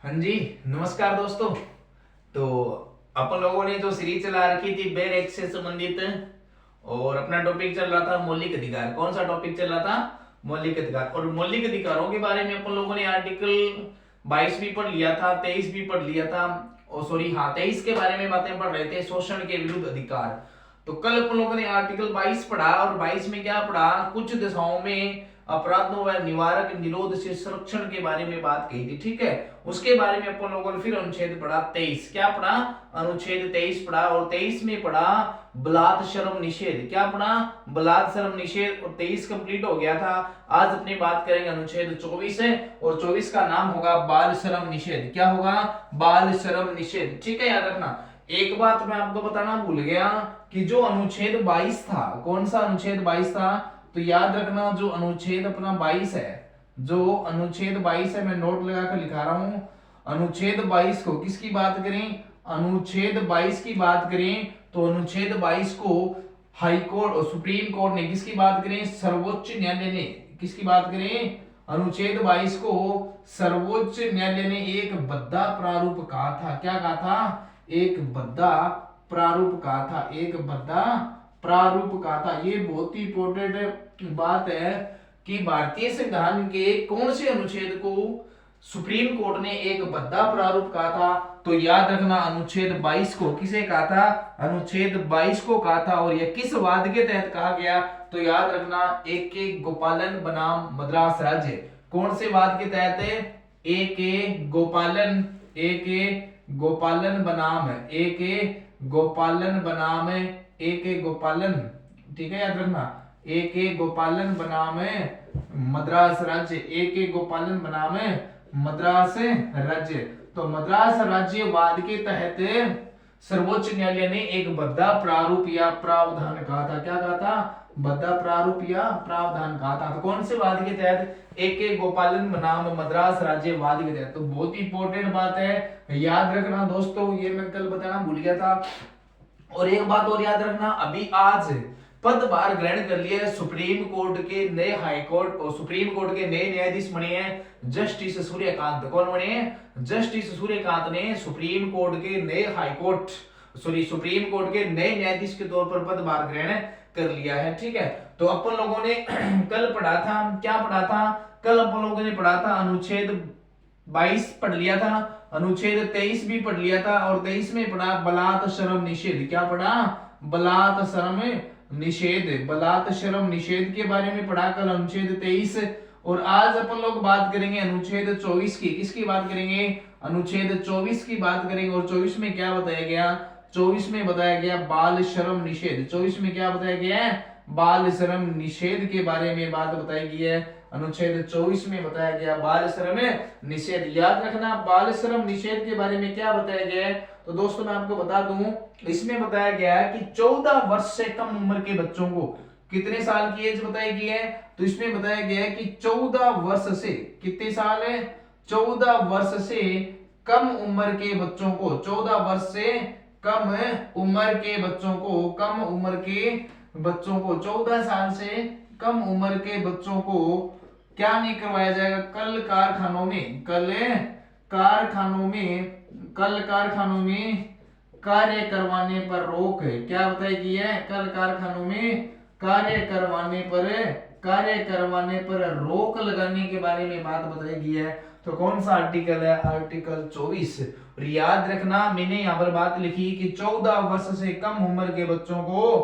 हाँ जी, नमस्कार दोस्तों। तो अपन लोगों ने जो सीरीज चला रखी थी बेर एक्ट से संबंधित, और अपना टॉपिक चल रहा था मौलिक अधिकार। कौन सा टॉपिक चल रहा था? मौलिक अधिकार। और मौलिक अधिकारों के बारे में अपन लोगों ने आर्टिकल 22 भी पढ़ लिया था, 23 भी पढ़ लिया था। और सॉरी, हाँ, 23 के बारे में बातें पढ़ रहे थे, शोषण के विरुद्ध अधिकार। तो कल अपन लोगों ने आर्टिकल 22 पढ़ा, और 22 में क्या पढ़ा? कुछ दशाओं में अपराधों व निवारक निरोध से संरक्षण के बारे में बात कही थी। ठीक है, उसके बारे में अपन लोगों ने फिर अनुच्छेद पढ़ा 23। क्या पढ़ा? अनुच्छेद 23 पढ़ा। और 23 में पढ़ा बलात्श्रम निषेध। क्या पढ़ा? बलात्श्रम निषेध। और 23 कंप्लीट हो गया था। आज अपनी बात करेंगे अनुच्छेद 24 है, और 24 का नाम होगा बाल श्रम निषेध। क्या होगा? बाल श्रम निषेध। ठीक है, याद रखना। एक बात मैं आपको बताना भूल गया कि जो अनुच्छेद 22 था, कौन सा अनुच्छेद 22 था? तो याद रखना, जो अनुच्छेद अपना 22 है, जो अनुच्छेद 22 है, मैं नोट लगाकर लिखा रहा हूं। अनुच्छेद 22 को किसकी बात करें? अनुच्छेद 22 की बात करें तो अनुच्छेद 22 को हाई कोर्ट और सुप्रीम कोर्ट ने किसकी बात करें? सर्वोच्च न्यायालय ने किसकी बात करें? अनुच्छेद 22 को सर्वोच्च न्यायालय ने एक भद्दा प्रारूप कहा था। क्या कहा था? एक भद्दा प्रारूप कहा था। एक भद्दा प्रारूप कहा था। ये बहुत ही इंपॉर्टेंट बात है कि भारतीय संविधान के कौन से अनुच्छेद को सुप्रीम कोर्ट ने एक भद्दा प्रारूप कहा था? तो याद रखना, अनुच्छेद 22 को किसे कहा था? अनुच्छेद 22 को कहा था। और यह किस वाद के तहत कहा गया? तो याद रखना, एक गोपालन बनाम मद्रास राज्य। कौन से वाद के तहत है? एक गोपालन, एक गोपालन बनाम, एक गोपालन बनाम, एक गोपालन, ठीक है, याद रखना, एक गोपालन बनाम मद्रास राज्य, एक गोपालन बनाम मद्रास राज्य। तो मद्रास राज्यवाद के तहत सर्वोच्च न्यायालय ने एक भद्दा प्रारूप या प्रावधान कहा था। क्या कहा था? भद्दा प्रारूप या प्रावधान कहा था। तो कौन से वाद के तहत? एक गोपालन बनाम मद्रास राज्यवाद के तहत। तो बहुत ही इंपॉर्टेंट बात है, याद रखना दोस्तों, ये मैं कल बताना भूल गया था। और एक बात और याद रखना, अभी आज पदभार ग्रहण कर लिया है सुप्रीम कोर्ट के नए हाई कोर्ट और सुप्रीम कोर्ट के नए न्यायाधीश बने हैं जस्टिस सूर्यकांत। कौन बने हैं? जस्टिस सूर्यकांत ने सुप्रीम कोर्ट के नए high court, sorry, supreme court के नए न्यायाधीश के तौर पर पदभार ग्रहण कर लिया है। ठीक है, तो अपन लोगों ने कल पढ़ा था, क्या पढ़ा था? कल अपन लोगों ने पढ़ा था अनुच्छेद 22 पढ़ लिया था, अनुच्छेद 23 भी पढ़ लिया था, और 23 में पढ़ा बलात्श्रम निषेध। क्या पढ़ा? बलात्श्रम निषेध। बलात्श्रम निषेध के बारे में पढ़ा कल, अनुच्छेद 23। और आज अपन लोग बात करेंगे अनुच्छेद 24 की। किसकी बात करेंगे? अनुच्छेद 24 की बात करेंगे। और 24 में क्या बताया गया? 24 में बताया गया बाल श्रम निषेध। 24 में क्या बताया गया है? बाल श्रम निषेध के बारे में बात बताई गई है। अनुच्छेद 24 में बताया गया बाल श्रम निषेध। याद रखना, बाल श्रम निषेध के बारे में क्या बताया गया है? तो दोस्तों मैं आपको बता दूं, इसमें बताया गया है कि 14 वर्ष से कम उम्र के बच्चों को, कितने साल की एज बताई गई है? तो इसमें बताया गया है कि 14 वर्ष से, कितने साल है? 14 वर्ष से कम उम्र के बच्चों को, 14 वर्ष से कम उम्र के बच्चों को, कम उम्र के बच्चों को, 14 साल से कम उम्र के बच्चों को क्या नहीं करवाया जाएगा? कल कारखानों में, कल कारखानों में, कल कारखानों में कार्य करवाने पर रोक है। क्या बताई गई है? कल कारखानों में कार्य करवाने पर रोक लगाने के बारे में बात बताई गई है। तो कौन सा आर्टिकल है? आर्टिकल 24। और याद रखना, मैंने यहाँ पर बात लिखी कि 14 वर्ष से कम उम्र के बच्चों को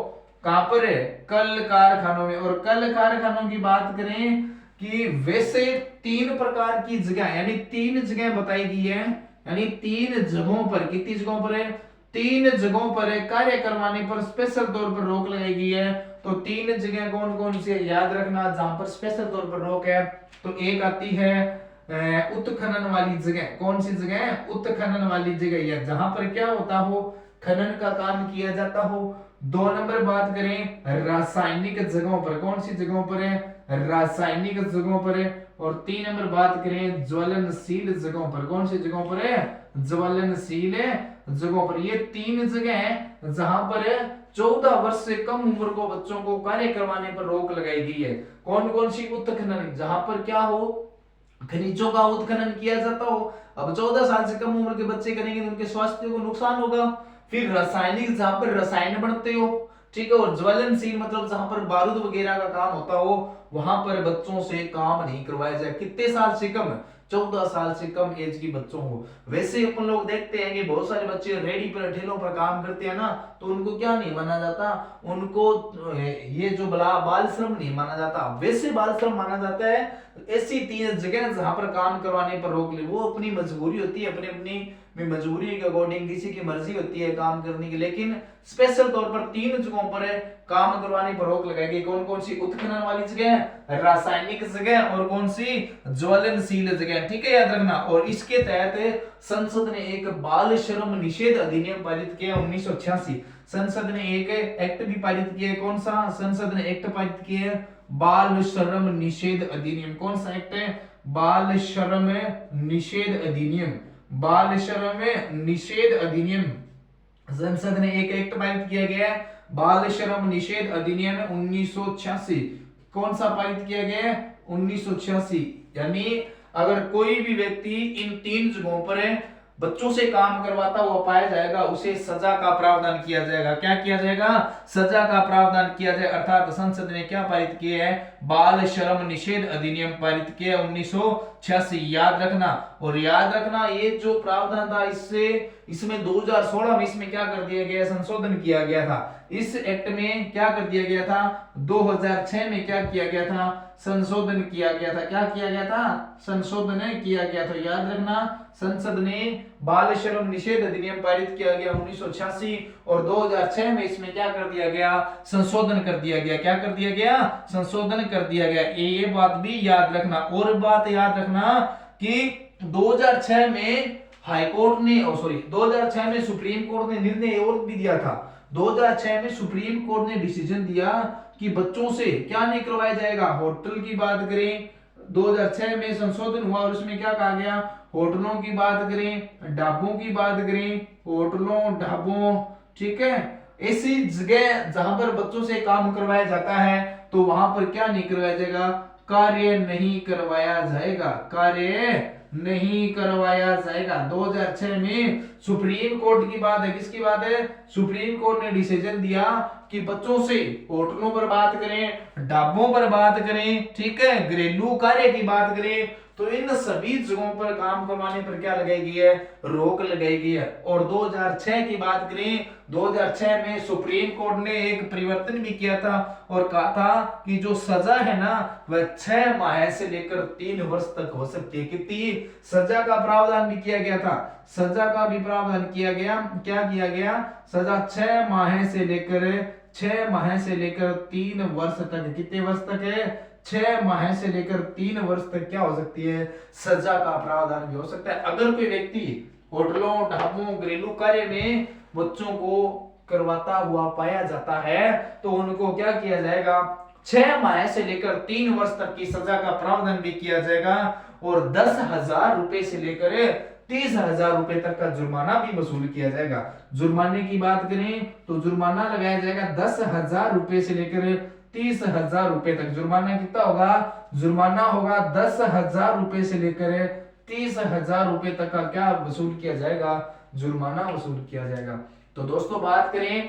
कहां पर है? कल कारखानों में। और कल कारखानों की बात करें कि वैसे 3 प्रकार की जगह, यानी 3 जगह बताई गई है, यानी 3 जगहों पर, कितनी जगहों पर है? 3 जगहों पर है, कार्य करवाने पर स्पेशल तौर पर रोक लगाई गई है। तो 3 जगह कौन कौन सी है? याद रखना, जहां पर स्पेशल तौर पर रोक है। तो एक आती है उत्खनन वाली जगह। कौन सी जगह? उत्खनन वाली जगह, या जहां पर क्या होता हो? खनन का काम किया जाता हो। 2 नंबर बात करें रासायनिक जगहों पर। कौन सी जगहों पर है? रासायनिक जगहों पर है। और 3 नंबर बात करें ज्वलनशील जगहों पर। कौन सी जगहों पर है? ज्वलनशील जगहों पर। ये 3 जगह है जहां पर 14 वर्ष से कम उम्र को बच्चों को कार्य करवाने पर रोक लगाई गई है। कौन कौन सी? उत्खनन, जहां पर क्या हो? खनिजों का उत्खनन किया जाता हो। अब 14 साल से कम उम्र के बच्चे करेंगे तो उनके स्वास्थ्य को नुकसान होगा। फिर रासायनिक, जहां पर रसायन बनते हो, ठीक है, और ज्वलनशील मतलब जहां पर बारूद वगैरह का काम होता हो, वहां पर बच्चों से काम नहीं करवाया जाए। कितने साल से कम? 14 साल से कम एज की बच्चों को। वैसे अपन लोग देखते हैं कि बहुत सारे बच्चे रेडी पर, ठेलों पर काम करते हैं ना, तो उनको क्या नहीं माना जाता, उनको ये जो बाल श्रम नहीं माना जाता। वैसे बाल श्रम माना जाता है ऐसी 3 जगह जहां पर काम करवाने पर रोक ले। वो अपनी मजबूरी होती है, अपनी अपनी मजबूरी के अकॉर्डिंग, किसी की मर्जी होती है काम करने की, लेकिन स्पेशल तौर पर 3 जगहों पर काम करवाने पर रोक लगाएगी। कौन कौन सी? उत्खनन वाली जगह, रासायनिक जगह, और कौन सी? ज्वलनशील जगह, ठीक है, याद रखना। और इसके तहत संसद ने एक बाल श्रम निषेध अधिनियम पारित किया 1986। संसद ने एक एक्ट भी पारित किया। कौन सा? संसद ने एक्ट पारित किया बाल श्रम निषेध अधिनियम। कौन सा एक्ट है? बाल श्रम निषेध अधिनियम। बाल श्रम निषेध अधिनियम, संसद ने एक एक्ट पारित किया गया है, बाल श्रम निषेध अधिनियम 1986। कौन सा पारित किया गया है? 1986। यानी अगर कोई भी व्यक्ति इन 3 जगहों पर बच्चों से काम करवाता हुआ पाया जाएगा, उसे सजा का प्रावधान किया जाएगा। क्या किया जाएगा? सजा का प्रावधान किया जाए। अर्थात संसद ने क्या पारित किया है? बाल श्रम निषेध अधिनियम पारित किया 1986। याद रखना। और याद रखना ये जो प्रावधान था, इसमें 2016 में इसमें क्या कर दिया गया? संशोधन किया गया था। इस एक्ट में क्या कर दिया गया था? 2006 में क्या किया गया था? संशोधन किया गया था। क्या किया गया था? संशोधन किया गया था। याद रखना, संसद ने बाल श्रम निषेध अधिनियम पारित किया गया 1986, और 2006 में इसमें क्या कर दिया गया? संशोधन कर दिया गया। क्या कर दिया गया? संशोधन कर दिया गया। ये बात भी याद रखना। और बात याद रखना कि 2006 में हाईकोर्ट ने, 2006 में सुप्रीम कोर्ट ने निर्णय और भी दिया था। 2006 में सुप्रीम कोर्ट ने डिसीजन दिया कि बच्चों से क्या नहीं करवाया जाएगा। होटल की बात करें, 2006 में संशोधन हुआ और उसमें क्या कहा गया? होटलों की बात करें, ढाबों की बात करें, होटलों, ढाबों, ठीक है, ऐसी जगह जहां पर बच्चों से काम करवाया जाता है, तो वहां पर क्या नहीं करवाया जाएगा? कार्य नहीं करवाया जाएगा। कार्य नहीं करवाया जाएगा। 2006 में सुप्रीम कोर्ट की बात है। किसकी बात है? सुप्रीम कोर्ट ने डिसीजन दिया कि बच्चों से होटलों पर बात करें, ढाबों पर बात करें, ठीक है, घरेलू कार्य की बात करें, तो इन सभी जगहों पर काम करवाने पर क्या लगाई गई है? रोक लगाई गई है। और 2006 की बात करें, 2006 में सुप्रीम कोर्ट ने एक परिवर्तन भी किया था और कहा था कि जो सजा है ना, वह 6 माह से लेकर 3 वर्ष तक हो सकती है। कितनी? सजा का प्रावधान भी किया गया था। सजा का भी प्रावधान किया गया। क्या किया गया? सजा 6 माह से लेकर 3 वर्ष तक। कितने वर्ष तक है? 6 माह से लेकर 3 वर्ष तक क्या हो सकती है? सजा का प्रावधान भी हो सकता है। अगर कोई व्यक्ति होटलों, ढाबों, घरेलू कार्य में बच्चों को करवाता हुआ पाया जाता है, तो उनको क्या किया जाएगा? 6 माह से लेकर 3 वर्ष तक की सजा का प्रावधान भी किया जाएगा, और 10,000 रुपए से लेकर 30,000 रुपए तक का जुर्माना भी वसूल किया जाएगा। जुर्माने की बात करें तो जुर्माना लगाया जाएगा 10,000 रुपए से लेकर 30,000 रुपए तक। जुर्माना कितना होगा? जुर्माना होगा 10,000 रुपए से लेकर 30,000 रुपए तक का क्या वसूल किया जाएगा? जुर्माना वसूल किया जाएगा। तो दोस्तों बात करें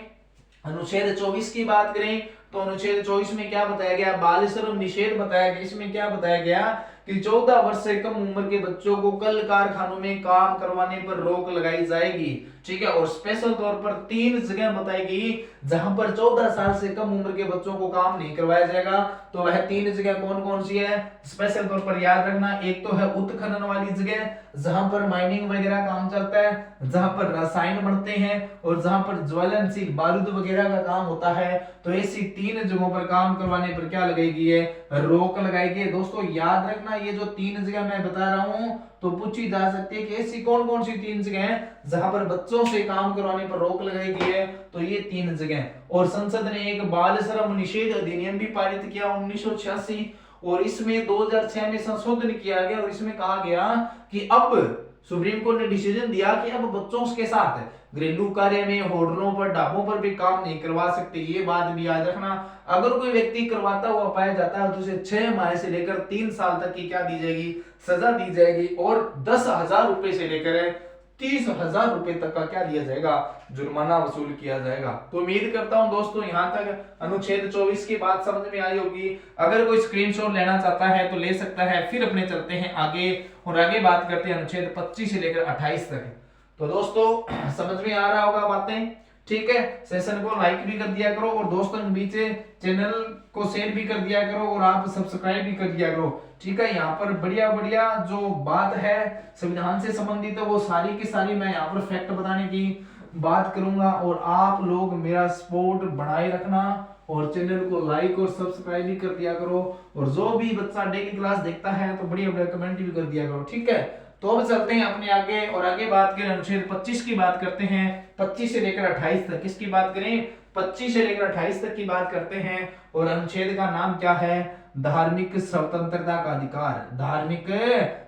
अनुच्छेद 24 की बात करें, तो अनुच्छेद 24 में क्या बताया गया? बाल श्रम निषेध बताया गया। इसमें क्या बताया गया कि 14 वर्ष से कम उम्र के बच्चों को कल कारखानों में काम करवाने पर रोक लगाई जाएगी, ठीक है। और स्पेशल तौर पर 3 जगह बताएगी जहां पर 14 साल से कम उम्र के बच्चों को काम नहीं करवाया जाएगा। तो वह 3 जगह कौन कौन सी है? स्पेशल तौर पर याद रखना, एक तो है उत्खनन वाली जगह जहां पर माइनिंग वगैरह काम चलता है, जहां पर रसायन बनते हैं और जहां पर ज्वलनशील बारूद वगैरह का काम होता है। तो ऐसी 3 जगहों पर काम करवाने पर क्या लगाई गई है? रोक लगाई गई है। दोस्तों याद रखना, ये जो 3 जगह मैं बता रहा हूं तो पूछी जा सकती है कि ऐसी कौन कौन सी 3 जगह हैं जहां पर बच्चों से काम करवाने पर रोक लगाई गई है। तो ये 3 जगह। और संसद ने एक बाल श्रम निषेध अधिनियम भी पारित किया 1986, और इसमें 2006 में संशोधन किया गया और इसमें कहा गया कि अब सुप्रीम कोर्ट ने डिसीजन दिया कि अब बच्चों के साथ घरेलू कार्य में, होटलों पर, ढाबों पर भी काम नहीं करवा सकते, ये बात भी याद रखना। अगर कोई व्यक्ति करवाता हुआ पाया जाता है तो उसे 6 माह से लेकर 3 साल तक की क्या दी जाएगी, सजा दी जाएगी, और 10,000 रुपए से लेकर 30,000 रुपए तक का क्या दिया जाएगा, जुर्माना वसूल किया जाएगा। तो उम्मीद करता हूं दोस्तों यहाँ तक अनुच्छेद 24 की बात समझ में आई होगी। अगर कोई स्क्रीनशॉट लेना चाहता है तो ले सकता है। फिर अपने चलते हैं आगे और आगे बात करते हैं अनुच्छेद 25 से लेकर 28 तक। तो दोस्तों समझ में आ रहा होगा बातें, ठीक है। सेशन को लाइक भी कर दिया करो और दोस्तों के बीच चैनल को शेयर भी कर दिया करो और आप सब्सक्राइब भी कर दिया करो, ठीक है। यहाँ पर बढ़िया बढ़िया जो बात है संविधान से संबंधित है वो सारी की सारी मैं यहाँ पर फैक्ट बताने की बात करूंगा, और आप लोग मेरा सपोर्ट बनाए रखना और चैनल को लाइक और सब्सक्राइब भी कर दिया करो, और जो भी बच्चा डेली क्लास देखता है तो बढ़िया बढ़िया कमेंट भी कर दिया करो, ठीक है। तो अब चलते हैं अपने आगे और आगे बात करें, अनुच्छेद 25 की बात करते हैं। 25 से लेकर 28 तक किसकी बात करें, 25 से लेकर 28 तक की बात करते हैं। और अनुच्छेद का नाम क्या है, धार्मिक स्वतंत्रता का अधिकार। धार्मिक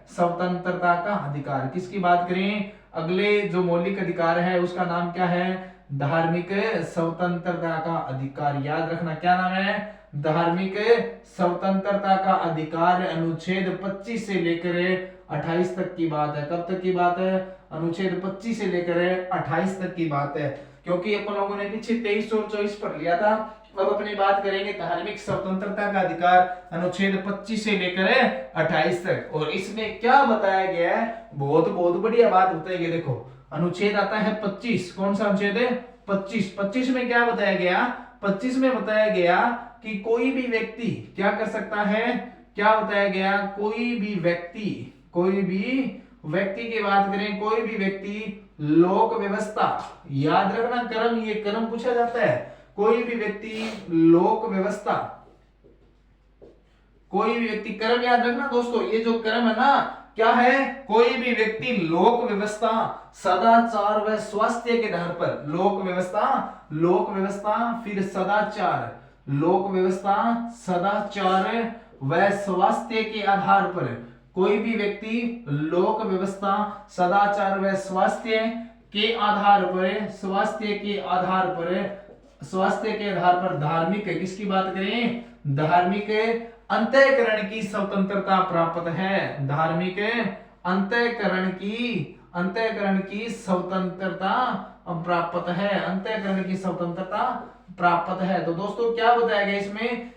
स्वतंत्रता का अधिकार किसकी बात करें, अगले जो मौलिक अधिकार है उसका नाम क्या है, धार्मिक स्वतंत्रता का अधिकार। याद रखना क्या नाम है, धार्मिक स्वतंत्रता का अधिकार। अनुच्छेद 25 से लेकर 28 तक की बात है। कब तक की बात है, अनुच्छेद 25 से लेकर 28 तक की बात है, क्योंकि अपन लोगों ने पीछे 23 और 24 पढ़ लिया था। अब अपनी बात करेंगे धार्मिक स्वतंत्रता का अधिकार, अनुच्छेद 25 से लेकर 28 तक। और इसमें क्या बताया गया है, बहुत बहुत बढ़िया बात बताई गई। देखो अनुच्छेद आता है 25, कौन सा अनुच्छेद है, 25। 25 में क्या बताया गया, 25 में बताया गया कि कोई भी व्यक्ति क्या कर सकता है, क्या बताया गया, कोई भी व्यक्ति की बात करें, कोई भी व्यक्ति लोक व्यवस्था, याद रखना कर्म, ये कर्म पूछा जाता है, कोई भी व्यक्ति लोक व्यवस्था, कोई भी व्यक्ति, कर्म याद रखना दोस्तों, ये जो कर्म है ना क्या है, कोई भी व्यक्ति लोक व्यवस्था, सदाचार व स्वास्थ्य के आधार पर, लोक व्यवस्था फिर सदाचार, लोक व्यवस्था, सदाचार व स्वास्थ्य के आधार पर, कोई भी व्यक्ति लोक व्यवस्था, सदाचार व स्वास्थ्य के आधार पर, स्वास्थ्य के आधार पर धार्मिक, किसकी बात करें, धार्मिक अंतःकरण की स्वतंत्रता प्राप्त है। धार्मिक अंतःकरण की स्वतंत्रता प्राप्त है, अंतःकरण की स्वतंत्रता प्राप्त है। तो दोस्तों क्या बताया गया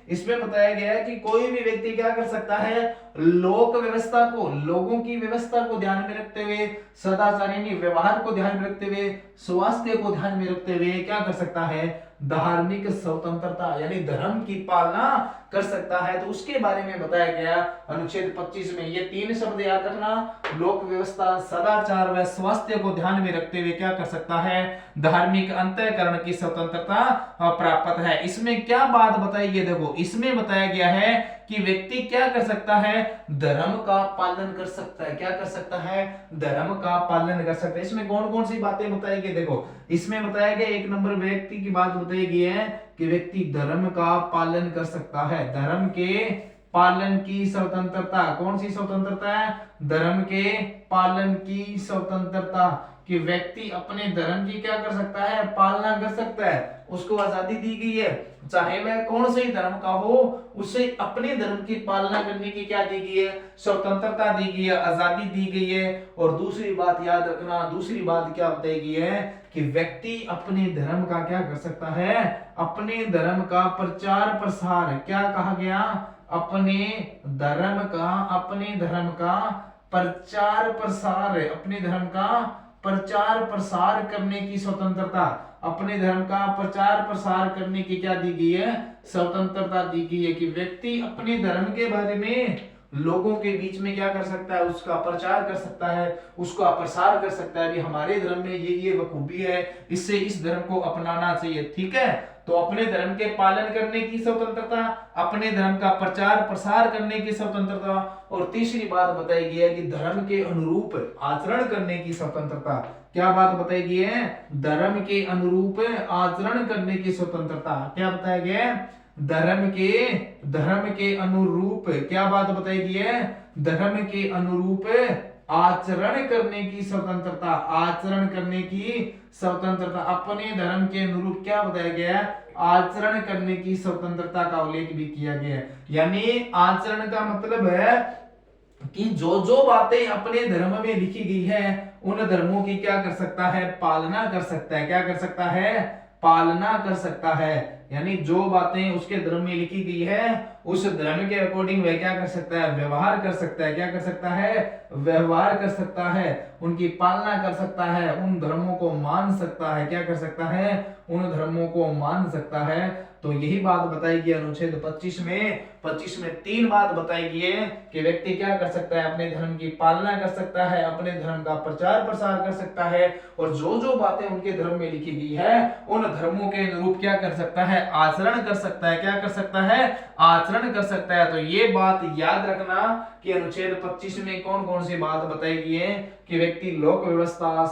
इसमें बताया गया है कि कोई भी व्यक्ति क्या कर सकता है, लोक व्यवस्था को, लोगों की व्यवस्था को ध्यान में रखते हुए, सदाचार यानी व्यवहार को ध्यान में रखते हुए, स्वास्थ्य को ध्यान में रखते हुए क्या कर सकता है, धार्मिक स्वतंत्रता यानी धर्म की पालना कर सकता है। तो उसके बारे में बताया गया अनुच्छेद 25 में। ये 3 शब्द याद रखना, लोक व्यवस्था, सदाचार व स्वास्थ्य को ध्यान में रखते हुए क्या कर सकता है, धार्मिक अंतःकरण की स्वतंत्रता प्राप्त है। इसमें क्या बात बताई गई, देखो इसमें बताया गया है कि व्यक्ति क्या कर सकता है, धर्म का पालन कर सकता है। क्या कर सकता है, धर्म का पालन कर सकता है। इसमें कौन कौन सी बातें बताई गई, देखो इसमें बताया गया 1 नंबर व्यक्ति की बात बताई गई है कि व्यक्ति धर्म का पालन कर सकता है। धर्म के पालन की स्वतंत्रता, कौन सी स्वतंत्रता है, धर्म के पालन की स्वतंत्रता, कि व्यक्ति अपने धर्म की क्या कर सकता है, पालना कर सकता है, उसको आजादी दी गई है, चाहे वह कौन से धर्म का हो, उसे अपने धर्म की पालना करने की क्या दी गई है, स्वतंत्रता दी गई है, आजादी दी गई है। और दूसरी बात याद रखना, दूसरी बात क्या बताई गई है कि व्यक्ति अपने धर्म का क्या कर सकता है, अपने धर्म का प्रचार प्रसार, क्या कहा गया, अपने धर्म का प्रचार प्रसार, अपने धर्म का प्रचार प्रसार करने की स्वतंत्रता, अपने धर्म का प्रचार प्रसार करने की क्या दी गई है, स्वतंत्रता दी गई है। कि व्यक्ति अपने धर्म के बारे में लोगों के बीच में क्या कर सकता है, उसका प्रचार कर सकता है, उसका प्रसार कर सकता है, भी हमारे धर्म में ये खूबी है, इससे इस धर्म को अपनाना चाहिए, ठीक है। तो अपने धर्म के पालन करने की स्वतंत्रता, अपने धर्म का प्रचार प्रसार करने की स्वतंत्रता, और तीसरी बात बताई गई है कि धर्म के अनुरूप आचरण करने की स्वतंत्रता। क्या बात बताई गई है, धर्म के अनुरूप आचरण करने की स्वतंत्रता। क्या बताया गया है, धर्म के अनुरूप, क्या बात बताई गई है, धर्म के अनुरूप आचरण करने की स्वतंत्रता, आचरण करने की स्वतंत्रता, अपने धर्म के अनुरूप क्या बताया गया है, आचरण करने की स्वतंत्रता का उल्लेख भी किया गया है। यानी आचरण का मतलब है कि जो जो बातें अपने धर्म में लिखी गई है उन धर्मों की क्या कर सकता है, पालना कर सकता है, क्या कर सकता है, पालना कर सकता है। यानी जो बातें उसके धर्म में लिखी गई है उस धर्म के अकॉर्डिंग वह क्या कर सकता है, व्यवहार कर सकता है, क्या कर सकता है, व्यवहार कर सकता है, उनकी पालना कर सकता है, उन धर्मों को मान सकता है, क्या कर सकता है, उन धर्मों को मान सकता है। तो यही बात बताई गई अनुच्छेद 25 में। 25 में 3 बात बताई गई है कि व्यक्ति क्या कर सकता है, अपने धर्म की पालना कर सकता है, अपने धर्म का प्रचार प्रसार कर सकता है, और जो जो बातें उनके धर्म में लिखी गई है उन धर्मों के अनुरूप क्या कर सकता है, आचरण कर सकता है, क्या कर सकता है, आचरण कर सकता है। तो ये बात याद रखना कि अनुच्छेद 25 में कौन कौन सी बात बताई गई है कि व्यक्ति लोक व्यवस्था,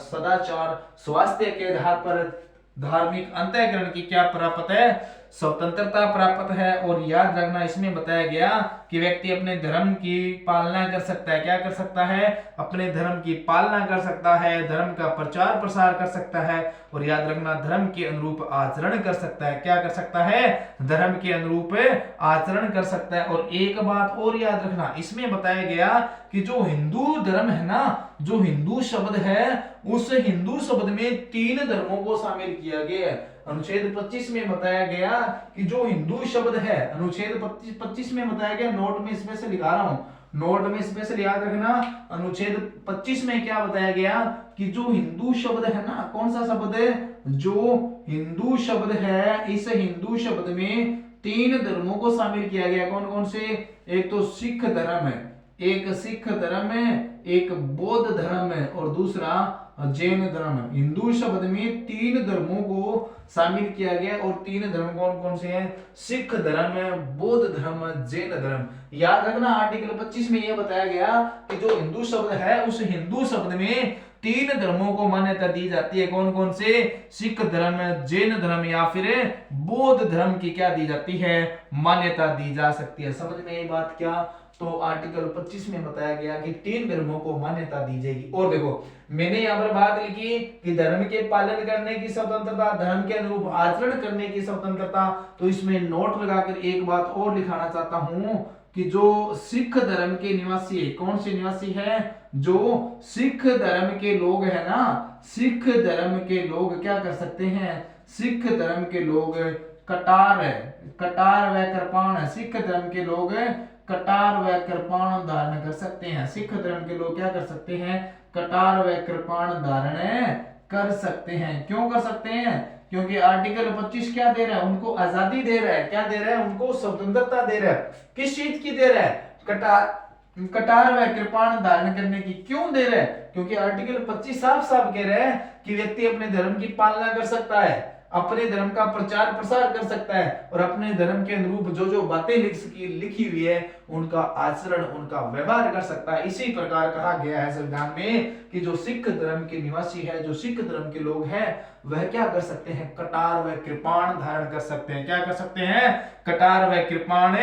सदाचार, स्वास्थ्य के आधार पर धार्मिक अंतःकरण की क्या प्राप्त है, स्वतंत्रता प्राप्त है। और याद रखना इसमें बताया गया कि व्यक्ति अपने धर्म की पालना कर सकता है, क्या कर सकता है, अपने धर्म की पालना कर सकता है, धर्म का प्रचार प्रसार कर सकता है, और याद रखना धर्म के अनुरूप आचरण कर सकता है, क्या कर सकता है, धर्म के अनुरूप आचरण कर सकता है। और एक बात और याद रखना, इसमें बताया गया कि जो हिंदू धर्म है ना, जो हिंदू शब्द है उस हिंदू शब्द में 3 धर्मों को शामिल किया गया है। अनुच्छेद 25 में बताया गया कि जो हिंदू शब्द है, अनुच्छेद 25 में बताया गया, नोट में स्पेशल लिखा रहा हूं, नोट में स्पेशल याद रखना, अनुच्छेद 25 में क्या बताया गया कि जो हिंदू शब्द है ना, कौन सा शब्द है, जो हिंदू शब्द है, इस हिंदू शब्द में 3 धर्मों को शामिल किया गया। कौन कौन से, एक तो सिख धर्म है, एक सिख धर्म है, एक बौद्ध धर्म है, और दूसरा जैन धर्म है। हिंदू शब्द में 3 धर्मों को शामिल किया गया, और 3 धर्म कौन कौन से हैं, सिख धर्म, बौद्ध धर्म, जैन धर्म। याद रखना आर्टिकल 25 में यह बताया गया कि जो हिंदू शब्द है उस हिंदू शब्द में 3 धर्मों को मान्यता दी जाती है। कौन कौन से, सिख धर्म, जैन धर्म या फिर बौद्ध धर्म की क्या दी जाती है, मान्यता दी जा सकती है। समझ में ये बात क्या, तो आर्टिकल 25 में बताया गया कि 3 धर्मों को मान्यता दी जाएगी। और देखो मैंने यहाँ पर बात लिखी कि धर्म के पालन करने की स्वतंत्रता, धर्म के अनुरूप आचरण करने की स्वतंत्रता, तो इसमें नोट लगाकर एक बात और लिखाना चाहता हूं कि जो सिख धर्म के निवासी है, कौन से निवासी है, जो सिख धर्म के लोग है ना, सिख धर्म के लोग क्या कर सकते हैं, सिख धर्म के लोग कटार है, कटार व कृपाण है, सिख धर्म के लोग कटार व कृपाण धारण कर सकते हैं। सिख धर्म के लोग क्या कर सकते हैं, कटार व कृपाण धारण कर सकते हैं। क्यों कर सकते हैं, क्योंकि आर्टिकल 25 क्या दे रहा है, उनको आजादी दे रहा है, क्या दे रहा है, उनको स्वतंत्रता दे रहा है। किस चीज की दे रहा है, कटार व कृपाण धारण करने की। क्यों दे रहा है, क्योंकि आर्टिकल 25 साफ साफ कह रहा है कि व्यक्ति अपने धर्म की पालना कर सकता है, अपने धर्म का प्रचार प्रसार कर सकता है, और अपने धर्म के अनुरूप जो जो बातें लिखी हुई है उनका आचरण, उनका व्यवहार कर सकता है। इसी प्रकार कहा गया है संविधान में कि जो सिख धर्म के निवासी है, जो सिख धर्म के लोग हैं, वह क्या कर सकते हैं, कटार व कृपाण धारण कर सकते हैं। क्या कर सकते हैं, कटार व कृपाण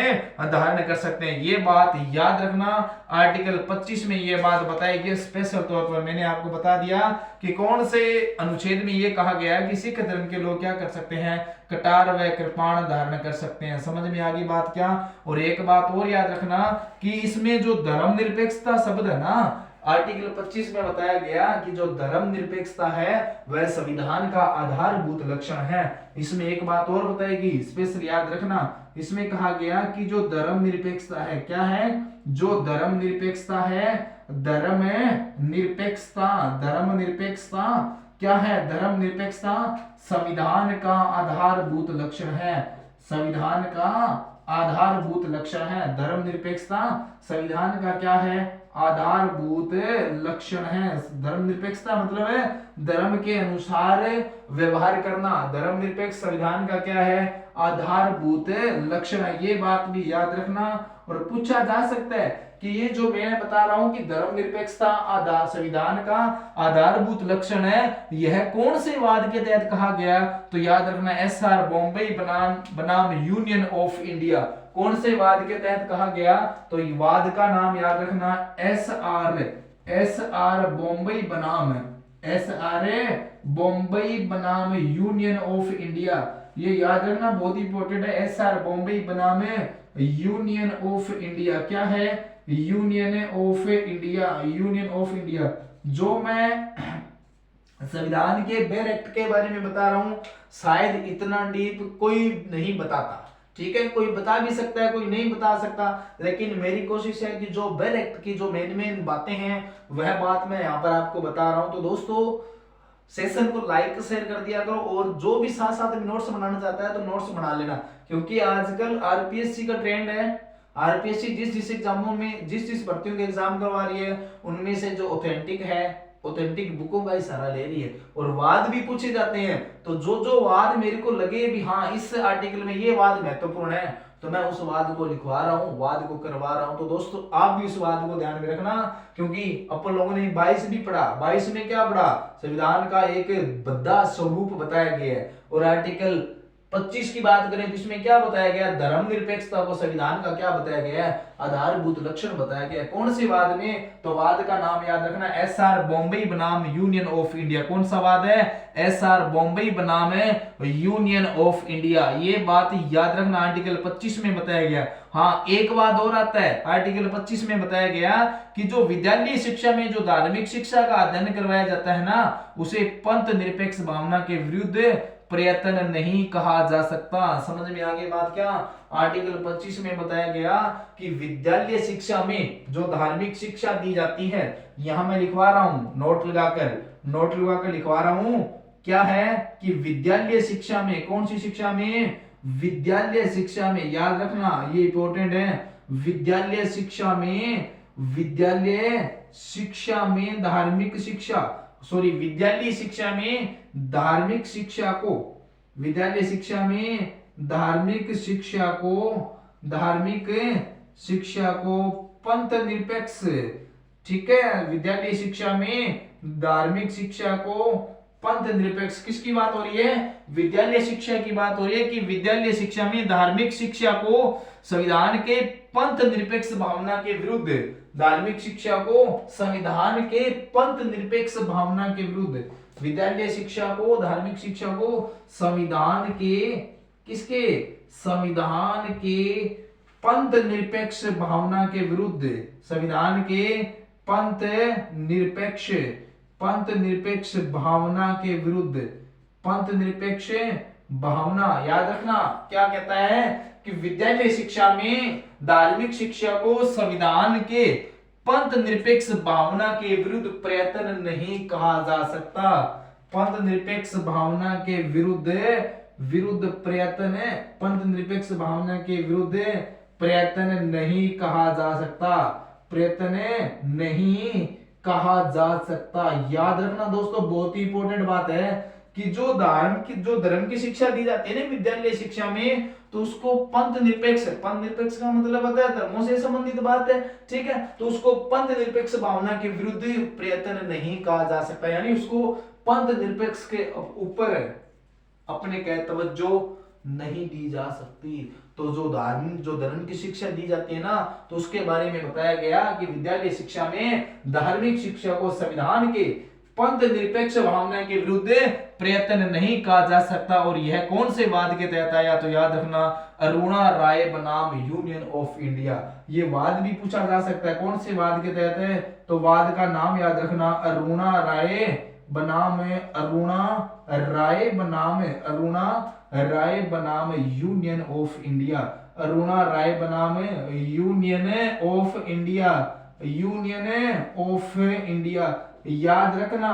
धारण कर सकते हैं। ये बात याद रखना, आर्टिकल 25 में ये बात बताई गई स्पेशल तौर पर। मैंने आपको बता दिया कि कौन से अनुच्छेद में ये कहा गया है कि सिख धर्म के लोग क्या कर सकते हैं, कटार व कृपाण धारण कर सकते हैं। समझ में आ गई बात क्या। और एक बात और याद रखना कि इसमें जो धर्म निरपेक्षता शब्द है ना, आर्टिकल 25 में बताया गया कि जो धर्म निरपेक्षता है वह संविधान का आधारभूत लक्षण है। इसमें एक बात और बताएगी, स्पेशल याद रखना, इसमें कहा गया कि जो धर्म निरपेक्षता है, क्या है, जो धर्म निरपेक्षता है, धर्म निरपेक्षता, धर्म निरपेक्षता क्या है, धर्म निरपेक्षता संविधान का आधारभूत लक्षण है, संविधान का आधारभूत लक्षण है। धर्म निरपेक्षता संविधान का क्या है, आधारभूत लक्षण है। धर्म निरपेक्षता मतलब है धर्म के अनुसार व्यवहार करना। धर्म निरपेक्ष संविधान का क्या है, आधारभूत लक्षण है। ये बात भी याद रखना। और पूछा जा सकता है कि ये जो मैं बता रहा हूं कि धर्म निरपेक्षता आधार संविधान का आधारभूत लक्षण है, यह कौन से वाद के तहत कहा गया, तो याद रखना SR बॉम्बे बनाम यूनियन ऑफ इंडिया। कौन से वाद के तहत कहा गया, तो वाद का नाम याद रखना SR बॉम्बे बनाम, SR बॉम्बे बनाम यूनियन ऑफ इंडिया, ये याद रखना बहुत इंपॉर्टेंट है। SR बॉम्बे बनाम यूनियन ऑफ इंडिया, क्या है? Union of India, union of India. जो मैं संविधान के बेर एक्ट के बारे में बता रहा हूं, शायद इतना डीप कोई नहीं बताता, ठीक है, कोई बता भी सकता है, कोई नहीं बता सकता, लेकिन मेरी कोशिश है कि जो बेर एक्ट की जो मेन मेन बातें हैं वह बात मैं यहाँ पर आपको बता रहा हूं। तो दोस्तों सेशन को लाइक शेयर कर दिया करो, और जो भी साथ साथ में नोट्स बनाना चाहता है तो नोट्स बना लेना, क्योंकि आजकल आरपीएससी का ट्रेंड है। आरपीएससी जिस जिस एग्जामों में जिस जिस भर्तियों के एग्जाम करवा रही है, उनमें से जो ऑथेंटिक है, ऑथेंटिक बुकों का ही सहारा ले रही है, और वाद भी पूछे जाते हैं। तो जो जो वाद मेरे को लगे भी हाँ इस आर्टिकल में ये वाद महत्वपूर्ण है, तो मैं उस वाद को लिखवा रहा हूँ, वाद को करवा रहा हूँ। तो दोस्तों आप भी उस वाद को ध्यान में रखना, क्योंकि अपन लोगों ने 22 भी पढ़ा, 22 में क्या पढ़ा? संविधान का एक बद्दा स्वरूप बताया गया है। और आर्टिकल 25 की बात करें तो इसमें क्या बताया गया? धर्मनिरपेक्षता को संविधान का क्या बताया गया है? आधारभूत लक्षण बताया गया है। कौन से वाद में? तो वाद का नाम याद रखना, SR बॉम्बे बनाम यूनियन ऑफ इंडिया। कौन सा वाद है? SR बॉम्बे बनाम यूनियन ऑफ इंडिया। ये बात याद रखना, आर्टिकल 25 में बताया गया। हाँ, एक वाद और आता है, आर्टिकल 25 में बताया गया कि जो विद्यालय शिक्षा में जो धार्मिक शिक्षा का अध्ययन करवाया जाता है ना, उसे पंथ निरपेक्ष भावना के विरुद्ध प्रयत्न नहीं कहा जा सकता। समझ में आ गई बात? क्या आर्टिकल 25 में बताया गया कि विद्यालय शिक्षा में जो धार्मिक शिक्षा दी जाती है, यहां मैं लिखवा रहा हूं नोट लगाकर लिखवा रहा हूं, क्या है कि विद्यालय शिक्षा में, कौन सी शिक्षा में? विद्यालय शिक्षा में, याद रखना ये इंपॉर्टेंट है। विद्यालय शिक्षा में धार्मिक शिक्षा, सॉरी विद्यालय शिक्षा में धार्मिक शिक्षा को, विद्यालय शिक्षा में धार्मिक शिक्षा को पंथ निरपेक्ष, ठीक है, विद्यालय शिक्षा में धार्मिक शिक्षा को पंथ निरपेक्ष। किसकी बात हो रही है? विद्यालय शिक्षा की बात हो रही है कि विद्यालय शिक्षा में धार्मिक शिक्षा को संविधान के पंथ निरपेक्ष भावना के विरुद्ध, धार्मिक शिक्षा को संविधान के पंथ निरपेक्ष भावना के विरुद्ध, विद्यालय शिक्षा को, धार्मिक शिक्षा को संविधान के, किसके? संविधान के पंथ निरपेक्ष भावना के विरुद्ध, संविधान के पंथ निरपेक्ष भावना के विरुद्ध, पंथ निरपेक्ष भावना, याद रखना क्या कहता है कि विद्यालय शिक्षा में धार्मिक शिक्षा को संविधान के पंथ निरपेक्ष भावना के विरुद्ध प्रयत्न नहीं कहा जा सकता। पंथ निरपेक्ष भावना के विरुद्ध प्रयत्न, पंथ निरपेक्ष भावना के विरुद्ध प्रयत्न नहीं कहा जा सकता, प्रयत्न नहीं कहा जा सकता। याद रखना दोस्तों, बहुत ही इंपॉर्टेंट बात है कि जो धर्म की शिक्षा दी जाती है ना विद्यालय शिक्षा में, तो उसको पंथ निरपेक्ष का मतलब होता है धर्मों से संबंधित बात है, ठीक है, तो उसको पंथ निरपेक्ष भावना के विरुद्ध प्रयत्न नहीं कहा जा सकता, यानी उसको पंथ निरपेक्ष के ऊपर अपने कह तवज्जो नहीं दी जा सकती। तो जो धर्म की शिक्षा दी जाती है ना, तो उसके बारे में बताया गया कि विद्यालय शिक्षा में धार्मिक शिक्षा को संविधान के पंथ निरपेक्ष भावना के विरुद्ध प्रयत्न नहीं कहा जा सकता। और यह कौन से वाद के तहत आया? तो याद रखना, अरुणा राय बनाम यूनियन ऑफ इंडिया। ये वाद भी पूछा जा सकता है, कौन से वाद के तहत है? तो वाद का नाम याद रखना, अरुणा राय बनाम यूनियन ऑफ इंडिया, अरुणा राय बनाम यूनियन ऑफ इंडिया। याद रखना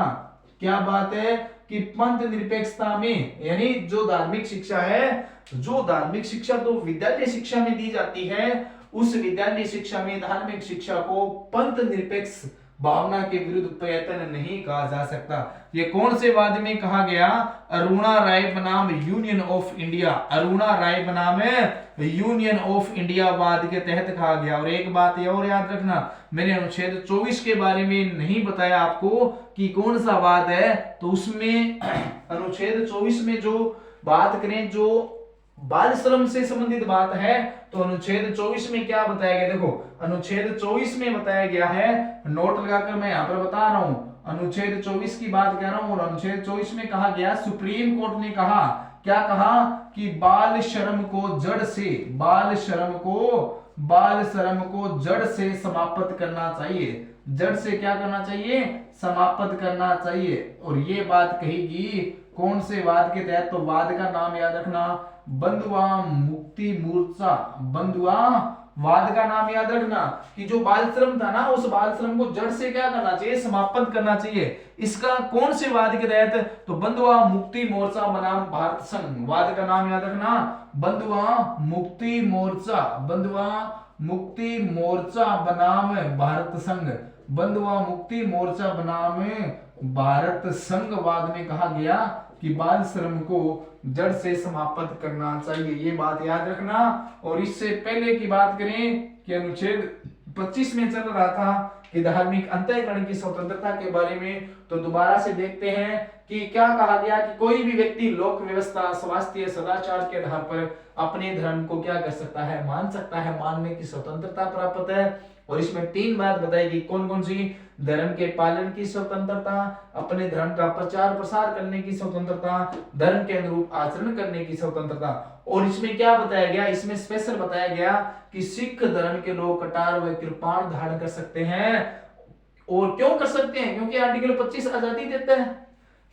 क्या बात है कि पंथ निरपेक्षता में, यानी जो धार्मिक शिक्षा है, जो धार्मिक शिक्षा तो विद्यालय शिक्षा में दी जाती है, उस विद्यालय शिक्षा में धार्मिक शिक्षा को पंथ निरपेक्ष भावना के विरुद्ध प्रयत्न नहीं कहा जा सकता। ये कौन से वाद में कहा गया? अरुणा राय बनाम यूनियन ऑफ इंडिया, अरुणा राय बनाम यूनियन ऑफ इंडिया वाद के तहत कहा गया। और एक बात ये और याद रखना, मैंने अनुच्छेद 24 के बारे में नहीं बताया आपको कि कौन सा वाद है, तो उसमें अनुच्छेद 24 में जो बात करें, जो बाल श्रम से संबंधित बात है तो अनुच्छेद 24 में क्या बताया गया, देखो अनुच्छेद 24 में बताया गया है, नोट लगाकर मैं यहां पर बता रहा हूं, अनुच्छेद 24 की बात कर रहा हूं, और अनुच्छेद 24 में कहा गया, सुप्रीम कोर्ट ने कहा, क्या कहा कि बाल श्रम को जड़ से, बाल श्रम को जड़ से समाप्त करना चाहिए, जड़ से क्या करना चाहिए, समाप्त करना चाहिए। और ये बात कहेगी कौन से वाद के तहत, तो वाद का नाम याद रखना, बंधुआ मुक्ति मोर्चा, बंधुआ वाद का नाम याद रखना, कि जो बाल श्रम था ना, उस बाल श्रम को जड़ से क्या करना चाहिए, समाप्त करना चाहिए। इसका कौन से वाद के तहत, तो बंधुआ मुक्ति मोर्चा बनाम भारत संघ, वाद का नाम याद रखना, बंधुआ मुक्ति मोर्चा, बंधुआ मुक्ति मोर्चा बनाम भारत संघ, बंधुआ मुक्ति मोर्चा बनाम भारत संघ वाद में कहा गया कि बाल श्रम को जड़ से समाप्त करना चाहिए, ये बात याद रखना। और इससे पहले की बात करें कि अनुच्छेद 25 में चल रहा था कि धार्मिक अंतःकरण की स्वतंत्रता के बारे में, तो दोबारा से देखते हैं कि क्या कहा गया कि कोई भी व्यक्ति लोक व्यवस्था, स्वास्थ्य, सदाचार के आधार पर अपने धर्म को क्या कर सकता है, मान सकता है, मानने की स्वतंत्रता प्राप्त है। और इसमें 3 बात बताएगी, कौन कौन सी, धर्म के पालन की स्वतंत्रता, अपने धर्म का प्रचार प्रसार करने की स्वतंत्रता, धर्म के अनुरूप आचरण करने की स्वतंत्रता। और इसमें क्या बताया गया, इसमें स्पेशल बताया गया कि सिख धर्म के लोग कटार व कृपाण धारण कर सकते हैं। और क्यों कर सकते हैं, क्योंकि आर्टिकल 25 आजादी देता है।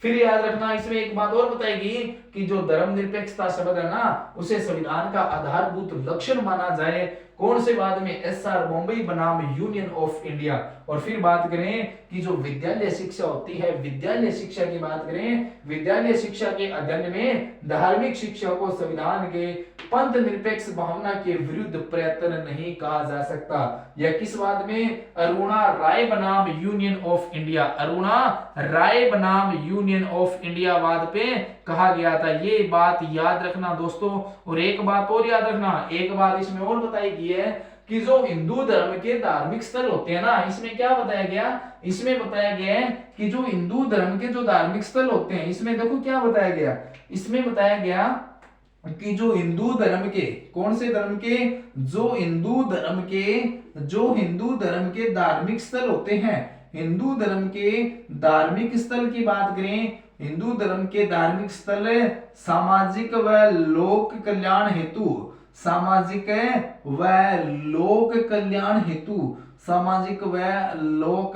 फिर याद रखना, इसमें एक बात और बताएगी कि जो धर्मनिरपेक्षता शब्द है ना, उसे संविधान का आधारभूत लक्षण माना जाए। कौन से वाद में, एसआर बॉम्बे बनाम यूनियन ऑफ इंडिया। और फिर बात करें कि जो विद्यालय शिक्षा होती है, विद्यालय शिक्षा की बात करें, विद्यालय शिक्षा के अध्ययन में धार्मिक शिक्षा को संविधान के पंथ निरपेक्ष भावना के विरुद्ध प्रयत्न नहीं कहा जा सकता। यह किस वाद में, अरुणा राय बनाम यूनियन ऑफ इंडिया, अरुणा राय बनाम यूनियन ऑफ इंडिया वाद पे कहा गया था। ये बात याद रखना दोस्तों। और एक बात और याद रखना, एक बात इसमें और बताई गई है कि जो हिंदू धर्म के धार्मिक स्थल होते हैं ना, इसमें क्या बताया गया, इसमें बताया गया है कि जो हिंदू धर्म के जो धार्मिक स्थल होते हैं, इसमें देखो क्या बताया गया, इसमें बताया गया कि जो हिंदू धर्म के, कौन से धर्म के, जो हिंदू धर्म के धार्मिक स्थल होते हैं, हिंदू धर्म के धार्मिक स्थल की बात करें, हिंदू धर्म के धार्मिक स्थल सामाजिक व लोक कल्याण हेतु, सामाजिक व लोक कल्याण हेतु, सामाजिक व लोक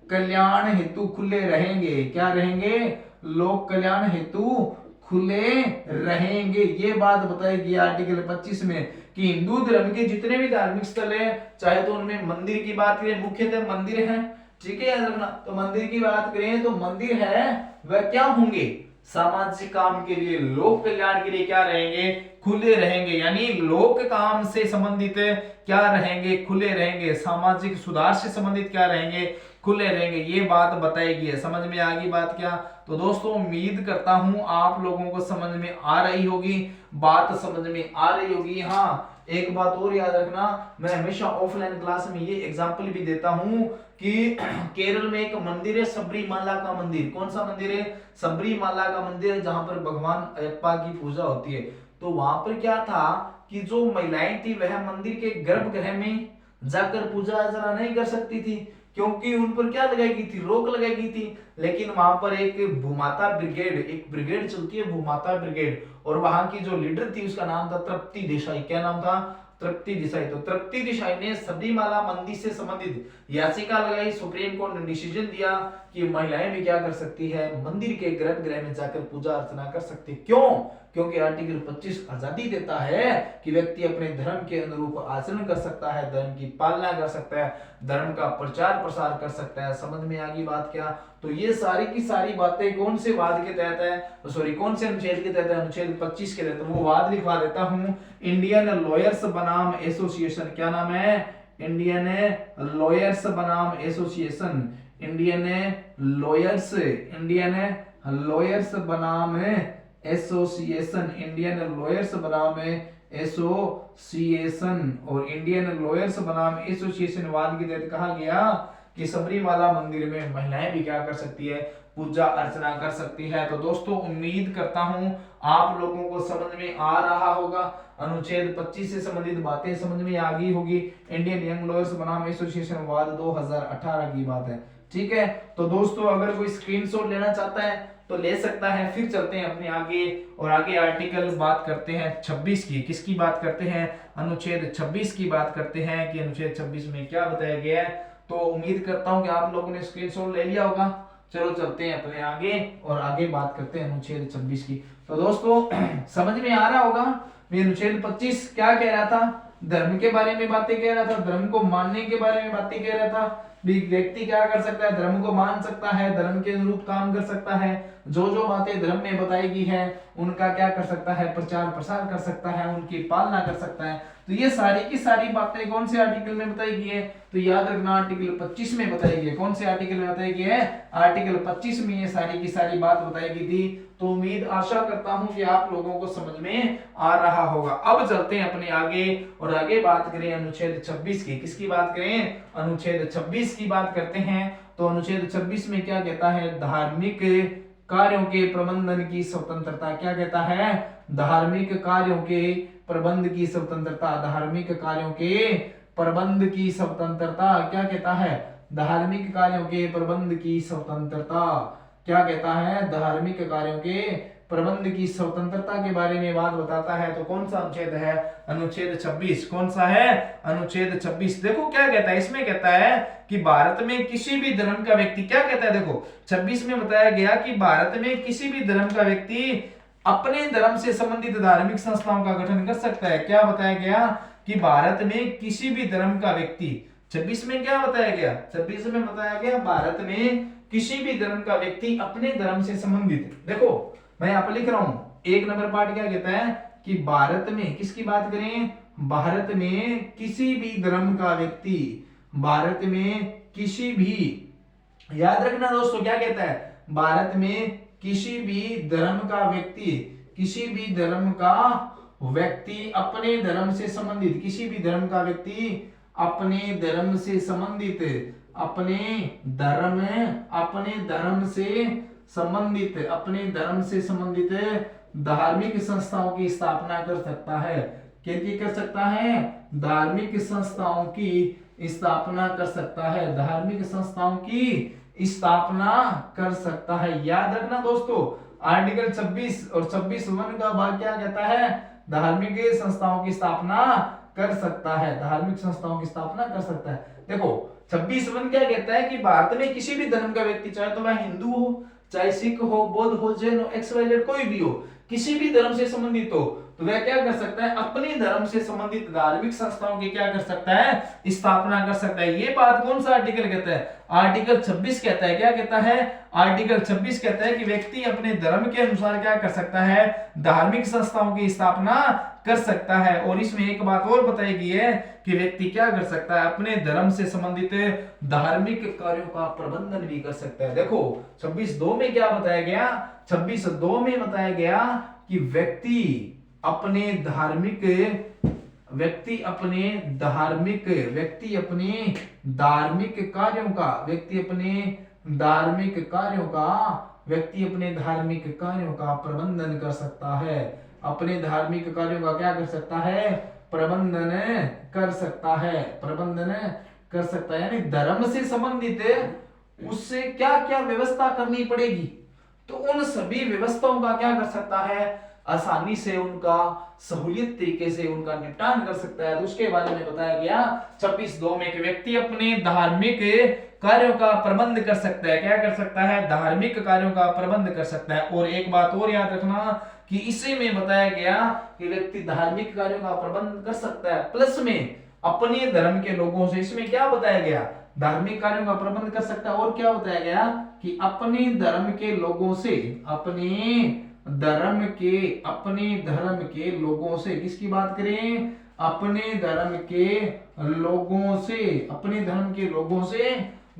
कल्याण हेतु खुले रहेंगे। क्या रहेंगे, लोक कल्याण हेतु खुले रहेंगे। ये बात बताएगी आर्टिकल 25 में कि हिंदू धर्म के जितने भी धार्मिक स्थल है, चाहे तो उनमें मंदिर की बात करें, मुख्यतः मंदिर है, ठीक है याद रखना। तो मंदिर की बात करें तो मंदिर है वह क्या होंगे, सामाजिक काम के लिए, लोक कल्याण के लिए क्या रहेंगे, खुले रहेंगे। यानी लोक काम से संबंधित क्या रहेंगे, खुले रहेंगे, सामाजिक सुधार से संबंधित क्या रहेंगे, खुले रहेंगे। ये बात बताएगी है, समझ में आ गई बात क्या। तो दोस्तों उम्मीद करता हूं आप लोगों को समझ में आ रही होगी, बात समझ में आ रही होगी। हाँ एक बात और याद रखना, मैं हमेशा ऑफलाइन क्लास में ये एग्जांपल भी देता हूं कि केरल में एक मंदिर है, सबरीमाला का मंदिर। कौन सा मंदिर है, सबरीमाला का मंदिर है, जहां पर भगवान अयप्पा की पूजा होती है। तो वहां पर क्या था कि जो महिलाएं थी वह मंदिर के गर्भगृह में जाकर पूजा अर्चना नहीं कर सकती थी, क्योंकि उन पर क्या लगाई गई थी, रोक लगाई गई थी। लेकिन वहां पर एक भूमाता ब्रिगेड, एक ब्रिगेड चलती है भूमाता ब्रिगेड, और वहां की जो लीडर थी उसका नाम था तृप्ति देसाई। क्या नाम था, तृप्ति देसाई। तो तृप्ति देसाई ने सबरीमाला मंदिर से संबंधित याचिका लगाई, सुप्रीम कोर्ट ने डिसीजन दिया कि महिलाएं भी क्या कर सकती है, मंदिर के गर्भगृह में जाकर पूजा अर्चना कर सकती। क्यों, क्योंकि आर्टिकल 25 आजादी देता है कि व्यक्ति अपने धर्म के अनुरूप आचरण कर सकता है, धर्म की पालना कर सकता है, धर्म का प्रचार प्रसार कर सकता है। समझ में आ गई बात क्या। तो ये सारी की सारी बातें कौन से वाद के तहत है, सॉरी कौन से अनुच्छेद के तहत है, अनुच्छेद 25 के तहत। वो वाद लिखवा देता हूं, इंडियन लॉयर्स बनाम एसोसिएशन। क्या नाम है, इंडियन लॉयर्स बनाम association, Indian lawyers, Indian lawyers बनाम एसोसिएशन, इंडियन लॉयर्स बनाम एसोसिएशन। और इंडियन लॉयर्स बनाम एसोसिएशन वाद के तहत कहा गया कि सबरीमाला मंदिर में महिलाएं भी क्या कर सकती है, पूजा अर्चना कर सकती है। तो दोस्तों उम्मीद करता हूं आप लोगों को समझ में आ रहा होगा, अनुच्छेद 25 से संबंधित बातें समझ में आ गई होगी। इंडियन यंग लॉयर्स बनाम एसोसिएशन वाद 2018 की बात है, ठीक है। तो दोस्तों अगर कोई स्क्रीनशॉट लेना चाहता है तो ले सकता है। फिर चलते हैं अपने आगे, और आगे आर्टिकल बात करते हैं 26 की। किसकी बात करते हैं? अनुच्छेद 26 की बात करते हैं कि अनुच्छेद 26 में क्या बताया गया है। तो उम्मीद करता हूं कि आप लोगों ने स्क्रीनशॉट ले लिया होगा। चलो चलते हैं अपने आगे, और आगे बात करते हैं अनुच्छेद 26 की। तो दोस्तों समझ में आ रहा होगा ये अनुच्छेद 25 क्या कह रहा था? धर्म के बारे में बातें कह रहा था, धर्म को मानने के बारे में बातें कह रहा था। व्यक्ति क्या कर सकता है? धर्म को मान सकता है, धर्म के अनुरूप काम कर सकता है, जो जो बातें धर्म में बताई गई है उनका क्या कर सकता है? प्रचार प्रसार कर सकता है, उनकी पालना कर सकता है। तो ये सारी की सारी बातें कौन से आर्टिकल में बताई गई है? तो याद रखना आर्टिकल 25 में बताई गई है। कौन से आर्टिकल में बताई गई है? आर्टिकल 25 में ये सारी की सारी बात बताई गई थी। तो उम्मीद आशा करता हूं कि आप लोगों को समझ में आ रहा होगा। अब चलते हैं अपने आगे, और आगे बात करें अनुच्छेद 26 की। किसकी बात करें? अनुच्छेद 26 की बात करते हैं। तो अनुच्छेद 26 में क्या कहता है? धार्मिक कार्यों के प्रबंधन की स्वतंत्रता। क्या कहता है? धार्मिक कार्यों के प्रबंध की स्वतंत्रता। धार्मिक कार्यों के प्रबंध की स्वतंत्रता। क्या कहता है? धार्मिक कार्यों के प्रबंध की स्वतंत्रता। क्या कहता है? धार्मिक कार्यों के प्रबंध की स्वतंत्रता के बारे में बात बताता है। तो कौन सा अनुच्छेद है? अनुच्छेद 26। कौन सा है? अनुच्छेद 26। देखो क्या कहता है इसमें? कहता है कि भारत में किसी भी धर्म का व्यक्ति, क्या कहता है देखो 26 में बताया गया कि भारत में किसी भी धर्म का व्यक्ति अपने धर्म से संबंधित धार्मिक संस्थाओं का गठन कर सकता है। क्या बताया गया? कि भारत में किसी भी धर्म का व्यक्ति, 26 में क्या बताया गया? 26 में बताया गया भारत में किसी भी धर्म का व्यक्ति अपने धर्म से संबंधित, देखो मैं यहां पर लिख रहा हूं, एक नंबर पार्ट क्या कहता है कि भारत में, किसकी बात करें? भारत में किसी भी धर्म का व्यक्ति, भारत में किसी भी, याद रखना दोस्तों क्या कहता है? भारत में किसी भी धर्म का व्यक्ति, किसी भी धर्म का व्यक्ति अपने धर्म से संबंधित, किसी भी धर्म का व्यक्ति अपने धर्म से संबंधित, अपने धर्म से संबंधित, अपने धर्म से संबंधित धार्मिक संस्थाओं की स्थापना कर सकता है। क्या कर सकता है? धार्मिक संस्थाओं की स्थापना कर सकता है। धार्मिक संस्थाओं की स्थापना कर सकता है। याद रखना दोस्तों आर्टिकल 26 और 26(1) का भाग क्या कहता है? धार्मिक संस्थाओं की स्थापना कर सकता है। धार्मिक संस्थाओं की स्थापना कर सकता है। देखो 26(1) क्या कहता है कि भारत में किसी भी धर्म का व्यक्ति, चाहे तो वह हिंदू हो, चाहे सिख हो, बौद्ध हो, जैन हो, XYZ कोई भी हो, किसी भी धर्म से संबंधित हो, तो वह क्या कर सकता है? अपने धर्म से संबंधित धार्मिक संस्थाओं की क्या कर सकता है? स्थापना कर सकता है। ये बात कौन सा आर्टिकल कहता है? आर्टिकल 26 कहता है। क्या कहता है? आर्टिकल 26 कहता है कि व्यक्ति अपने धर्म के अनुसार क्या कर सकता है? धार्मिक संस्थाओं की स्थापना कर सकता है। और इसमें एक बात और बताई गई है कि व्यक्ति क्या कर सकता है? अपने धर्म से संबंधित धार्मिक कार्यों का प्रबंधन भी कर सकता है। देखो 26(2) में क्या बताया गया? 26(2) में बताया गया कि व्यक्ति अपने धार्मिक कार्यों का प्रबंधन कर सकता है। अपने धार्मिक कार्यों का क्या कर सकता है? प्रबंधन कर सकता है। प्रबंधन कर सकता है, यानी धर्म से संबंधित उससे क्या क्या व्यवस्था करनी पड़ेगी, तो उन सभी व्यवस्थाओं का क्या कर सकता है? आसानी से, उनका सहूलियत तरीके से उनका निपटान कर सकता है। तो उसके बारे में बताया गया 26(2) में कि व्यक्ति अपने धार्मिक कार्यों का प्रबंध कर सकता है। क्या कर सकता है? धार्मिक कार्यों का प्रबंध कर सकता है। और एक बात और याद रखना कि इसी में बताया गया कि व्यक्ति धार्मिक कार्यों का प्रबंध कर सकता है, प्लस में अपने धर्म के लोगों से, इसमें क्या बताया गया? धार्मिक कार्यों का प्रबंध कर सकता है। और क्या बताया गया कि अपने धर्म के लोगों से, अपने धर्म के लोगों से, किसकी बात करें? अपने धर्म के लोगों से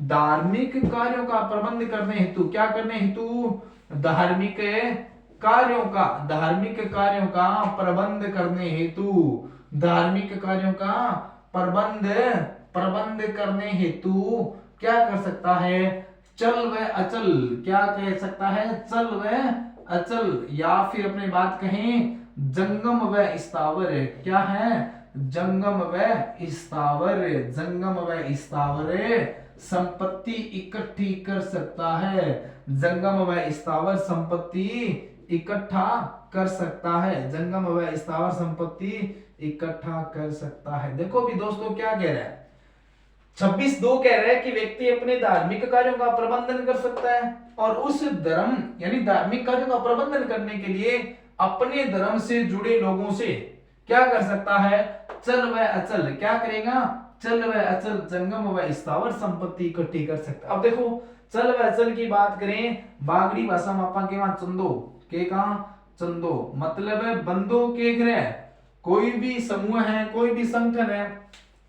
धार्मिक कार्यों का प्रबंध करने हेतु, क्या करने हेतु? धार्मिक कार्यों का प्रबंध करने हेतु, धार्मिक कार्यों का प्रबंध करने हेतु क्या कर सकता है? चल व अचल, क्या कह सकता है, चल व अचल, या फिर अपने बात कहें जंगम व स्थावर, क्या है, जंगम व स्थावर, जंगम व स्थावर संपत्ति इकट्ठी कर सकता है, जंगम व स्थावर संपत्ति इकट्ठा कर सकता है, जंगम व स्थावर संपत्ति इकट्ठा कर सकता है। देखो भी दोस्तों क्या कह रहा है, 26(2) कह रहा है कि व्यक्ति अपने धार्मिक कार्यों का प्रबंधन कर सकता है और उस धर्म यानी धार्मिक कार्यों का प्रबंधन करने के लिए अपने धर्म से जुड़े लोगों से क्या कर सकता है, चल व अचल, क्या करेगा, चल व अचल, जंगम व स्थावर संपत्ति इकट्ठी कर सकता है। अब देखो चल व अचल की बात करें बागड़ी भाषा में आपा के चंदो के कहा, चंदो मतलब है बंदो के ग्रह, कोई भी समूह है, कोई भी संगठन है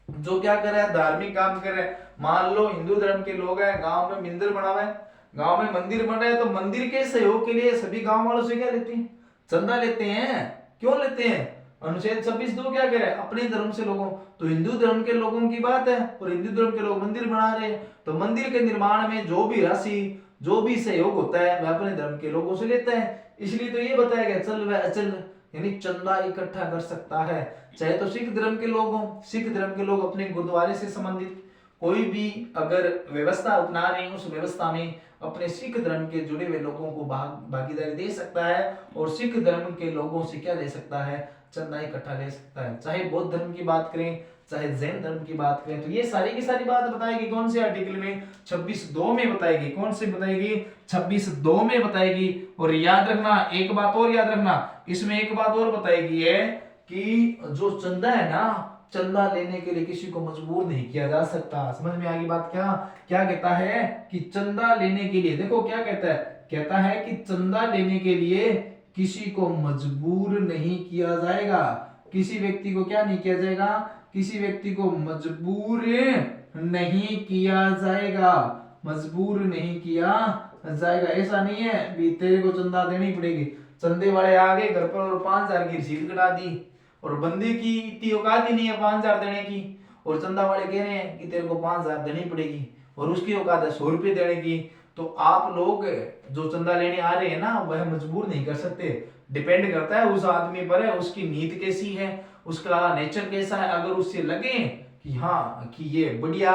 जो क्या कर रहा है, धार्मिक काम कर रहा है। मान लो हिंदू धर्म के लोग हैं, गांव में मंदिर बना हुआ है, गांव में मंदिर बन रहा है, तो मंदिर के सहयोग के लिए सभी गांव वालों से क्या लेते हैं, चंदा लेते हैं। क्यों लेते हैं, अनुच्छेद 26(2) क्या कह रहा है, अपने धर्म से लोगों, तो हिंदू धर्म के लोगों की बात है और हिंदू धर्म के लोग मंदिर बना रहे हैं, तो मंदिर के निर्माण में जो भी राशि जो भी सहयोग होता है वह अपने धर्म के लोगों से लेते हैं। इसलिए तो ये बताया गया चल व अचल यानी चंदा इकट्ठा कर सकता है। चाहे तो सिख धर्म के लोग हों, सिख धर्म के लोग अपने गुरुद्वारे से संबंधित कोई भी अगर व्यवस्था अपना रहे हैं, उस व्यवस्था में अपने सिख धर्म के जुड़े हुए लोगों को भागीदारी दे सकता है और सिख धर्म के लोगों से क्या ले सकता है, चंदा इकट्ठा ले सकता है। चाहे बौद्ध धर्म की बात करें, चाहे जैन धर्म की बात करें, तो ये सारी की सारी बात बताएगी कौन से आर्टिकल में, 26(2) में बताएगी। कौन से बताएगी, 26(2) में बताएगी। और याद रखना एक बात और, याद रखना इसमें एक बात और बताएगी है कि जो चंदा है ना, चंदा लेने के लिए किसी को मजबूर नहीं किया जा सकता। समझ में आ गई बात, क्या क्या कहता है कि चंदा लेने के लिए, देखो क्या कहता है, कहता है कि चंदा लेने के लिए किसी को मजबूर नहीं किया जाएगा, किसी व्यक्ति को क्या नहीं किया जाएगा, किसी व्यक्ति को मजबूर नहीं किया जाएगा, मजबूर नहीं किया जाएगा। ऐसा नहीं है भी तेरे को चंदा देनी पड़ेगी, चंदे वाले आ गए घर पर और 5,000 की रसीद कटा दी और बंदे की इतनी औकात ही नहीं है 5,000 देने की, और चंदा वाले कह रहे हैं कि तेरे को 5,000 देनी पड़ेगी और उसकी औकात है 100 रुपये देने की, तो आप लोग जो चंदा लेने आ रहे हैं ना वह मजबूर नहीं कर सकते। डिपेंड करता है उस आदमी पर है, उसकी नीति कैसी है, उसका नेचर कैसा है। अगर उससे लगे कि हाँ कि ये बढ़िया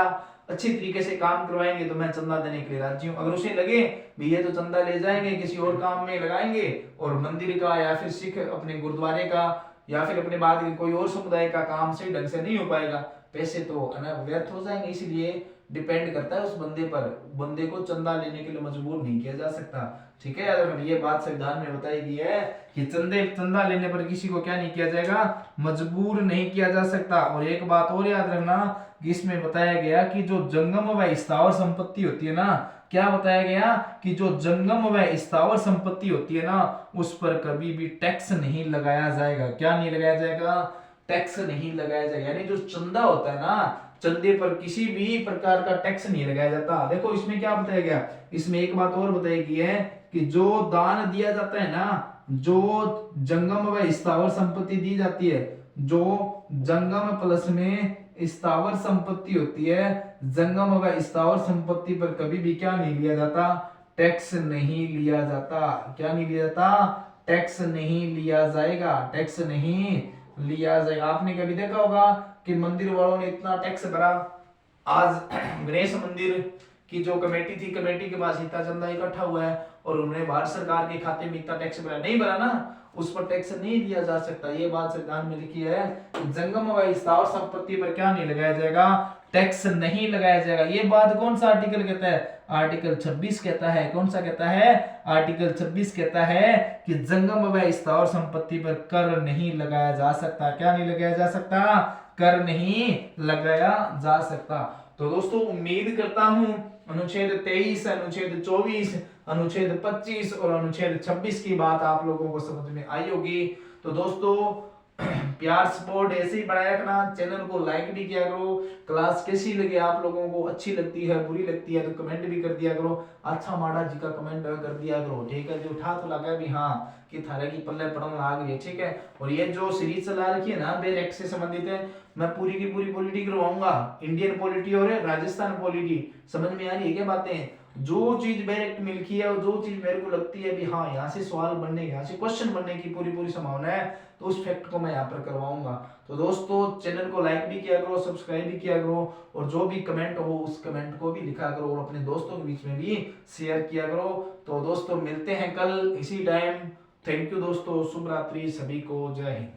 अच्छी तरीके से काम करवाएंगे तो मैं चंदा देने के लिए राजी हूँ। अगर उसे लगे भी ये तो चंदा ले जाएंगे किसी और काम में लगाएंगे और मंदिर का या फिर सिख अपने गुरुद्वारे का या फिर अपने बाद कोई और समुदाय का काम सही ढंग से नहीं हो पाएगा, पैसे तो व्यर्थ हो जाएंगे। इसलिए डिपेंड करता है उस बंदे पर, बंदे को चंदा लेने के लिए मजबूर नहीं किया जा सकता। ठीक है यार, ये बात संविधान में बताई गई है कि चंदा लेने पर किसी को क्या नहीं किया जाएगा, मजबूर नहीं किया जा सकता। और एक बात और याद रखना कि इसमें बताया गया कि जो जंगम व स्थावर संपत्ति होती है ना, क्या बताया गया कि जो जंगम व स्थावर संपत्ति होती है ना उस पर कभी भी टैक्स नहीं लगाया जाएगा। क्या नहीं लगाया जाएगा, टैक्स नहीं लगाया जाएगा। यानी जो चंदा होता है ना, चंदे पर किसी भी प्रकार का टैक्स नहीं लगाया जाता। देखो इसमें क्या बताया गया, इसमें एक बात और बताई गई है कि जो दान दिया जाता है ना, जो जंगम व स्थावर संपत्ति दी जाती है, जो जंगम प्लस में स्थावर संपत्ति होती है, जंगम व स्थावर संपत्ति पर कभी भी क्या नहीं लिया जाता, टैक्स नहीं लिया जाता। क्या नहीं लिया जाता, टैक्स नहीं लिया जाएगा, टैक्स नहीं लिया जाएगा। आपने कभी देखा होगा कि मंदिर वालों ने इतना टैक्स भरा, आज गणेश मंदिर की जो कमेटी थी, कमेटी के पास इतना चंदा इकट्ठा हुआ है और उन्होंने भारत सरकार के खाते में इतना टैक्स भरा, नहीं भरा ना, उस पर टैक्स नहीं दिया जा सकता। ये बात संविधान में लिखी है, जंगम व स्थावर संपत्ति पर क्या नहीं लगाया जाएगा, टैक्स नहीं लगाया जाएगा। ये बात कौन सा आर्टिकल कहता है, आर्टिकल 26 कहता है। कौन सा कहता है, आर्टिकल 26 कहता है कि जंगम व स्थावर संपत्ति पर कर नहीं लगाया जा सकता। क्या नहीं लगाया जा सकता, कर नहीं लगाया जा सकता। तो दोस्तों उम्मीद करता हूं अनुच्छेद 23, अनुच्छेद 24, अनुच्छेद 25 और अनुच्छेद 26 की बात आप लोगों को समझ में आई होगी। तो दोस्तों प्यार सपोर्ट ऐसे ही बनाए रखना, चैनल को लाइक भी किया करो। क्लास कैसी लगी आप लोगों को, अच्छी लगती है बुरी लगती है तो कमेंट भी कर दिया करो, अच्छा माड़ा जी का कमेंट कर दिया करो। ठीक है, जो उठा तो लगा भी हाँ कि थारे की पल्ले पड़न लाग रही है। ठीक है, और ये जो सीरीज चला रखी है ना बेर एक्ट से संबंधित है, मैं पूरी की पूरी पॉलिटी करवाऊंगा, इंडियन पॉलिटी और राजस्थान पॉलिटी। समझ में आ रही है क्या बातें, जो चीज डायरेक्ट मिलती है और जो चीज मेरे को लगती है भी हाँ यहाँ से सवाल बनने, यहाँ से क्वेश्चन बनने की पूरी पूरी संभावना है, तो उस फैक्ट को मैं यहाँ पर करवाऊंगा। तो दोस्तों चैनल को लाइक भी किया करो, सब्सक्राइब भी किया करो, और जो भी कमेंट हो उस कमेंट को भी लिखा करो और अपने दोस्तों के बीच में भी शेयर किया करो। तो दोस्तों मिलते हैं कल इसी टाइम। थैंक यू दोस्तों, शुभ रात्रि सभी को, जय हिंद।